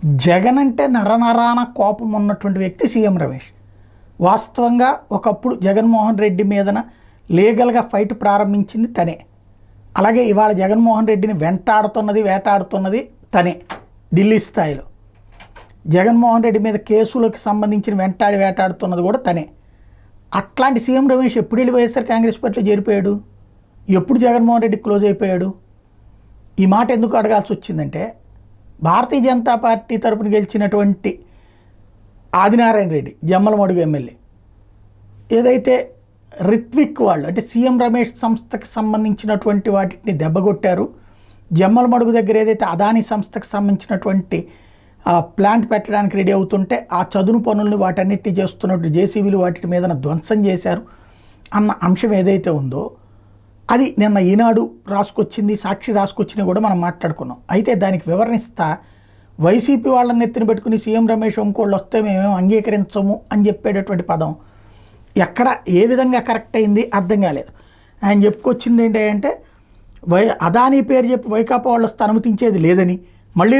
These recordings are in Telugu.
జగన్ అంటే నరనరాన కోపం ఉన్నటువంటి వ్యక్తి సీఎం రమేష్. వాస్తవంగా ఒకప్పుడు జగన్మోహన్ రెడ్డి మీదన లీగల్గా ఫైట్ ప్రారంభించింది తనే. అలాగే ఇవాళ జగన్మోహన్ రెడ్డిని వేటాడుతున్నది తనే. ఢిల్లీ స్థాయిలో జగన్మోహన్ రెడ్డి మీద కేసులకు సంబంధించిన వేటాడుతున్నది కూడా తనే. అట్లాంటి సీఎం రమేష్ ఎప్పుడు వెళ్ళి వైఎస్ఆర్ కాంగ్రెస్ పార్టీలో చేరిపోయాడు? ఎప్పుడు జగన్మోహన్ రెడ్డి క్లోజ్ అయిపోయాడు? ఈ మాట ఎందుకు అడగాల్సి వచ్చిందంటే, భారతీయ జనతా పార్టీ తరపున గెలిచినటువంటి ఆదినారాయణ రెడ్డి జమ్మలమడుగు ఎమ్మెల్యే ఏదైతే రిత్విక్ వాళ్ళు అంటే సీఎం రమేష్ సంస్థకి సంబంధించినటువంటి వాటిని దెబ్బగొట్టారు. జమ్మలమడుగు దగ్గర ఏదైతే అదానీ సంస్థకి సంబంధించినటువంటి ప్లాంట్ పెట్టడానికి రెడీ అవుతుంటే ఆ చదును పనులను వాటన్నిటిని చేస్తున్నట్టు జేసీబీలు వాటి మీద ధ్వంసం చేశారు అన్న అంశం ఏదైతే ఉందో అది నిన్న ఈనాడు రాసుకొచ్చింది, సాక్షి రాసుకొచ్చింది కూడా మనం మాట్లాడుకున్నాం. అయితే దానికి వివరణిస్తా వైసీపీ వాళ్ళని ఎత్తిన పెట్టుకుని సీఎం రమేష్ ఇంకోళ్ళు వస్తే మేమేమో అంగీకరించము అని చెప్పేటటువంటి పదం ఎక్కడ ఏ విధంగా కరెక్ట్ అయింది అర్థం కాలేదు. ఆయన చెప్పుకొచ్చింది ఏంటంటే అదానీ పేరు చెప్పి వైకాపా వాళ్ళు వస్తే అనుమతించేది లేదని, మళ్ళీ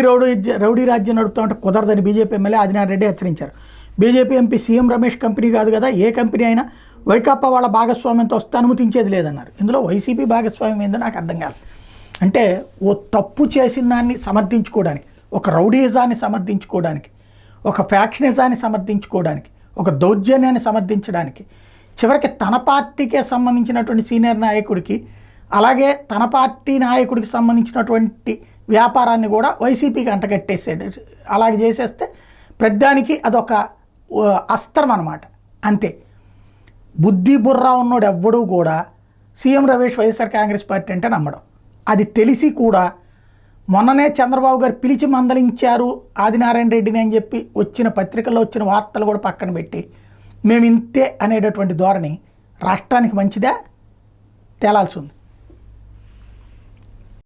రౌడీ రాజ్యం నడుపుతామంటే కుదరదని బీజేపీ ఎమ్మెల్యే ఆదినారాయణ రెడ్డి హెచ్చరించారు. BJP MP CM Ramesh company కాదు కదా, ఏ కంపెనీ అయినా వైకాపా వాళ్ళ భాగస్వామ్యంతో వస్తే అనుమతించేది లేదన్నారు. ఇందులో వైసీపీ భాగస్వామ్యం ఏందో నాకు అర్థం కాదు. అంటే ఓ తప్పు చేసిన దాన్ని సమర్థించుకోవడానికి, ఒక రౌడీజాన్ని సమర్థించుకోవడానికి, ఒక ఫ్యాక్షనిజాన్ని సమర్థించుకోవడానికి, ఒక దౌర్జన్యాన్ని సమర్థించడానికి, చివరికి తన పార్టీకే సంబంధించినటువంటి సీనియర్ నాయకుడికి అలాగే తన పార్టీ నాయకుడికి సంబంధించినటువంటి వ్యాపారాన్ని కూడా వైసీపీకి అంటగట్టేసాడు. అలాగే చేసేస్తే ప్రతిదానికి అదొక అస్త్రం అన్నమాట. అంతే. బుద్ధి బుర్రా ఉన్నోడు ఎవ్వడూ కూడా సీఎం రమేష్ వైఎస్ఆర్ కాంగ్రెస్ పార్టీ అంటే నమ్మడం. అది తెలిసి కూడా మొన్ననే చంద్రబాబు గారు పిలిచి మందలించారు ఆదినారాయణ రెడ్డిని అని చెప్పి వచ్చిన పత్రికల్లో వచ్చిన వార్తలు కూడా పక్కన పెట్టి మేము ఇంతే అనేటటువంటి ధోరణి రాష్ట్రానికి మంచిదా తేలాల్సి ఉంది.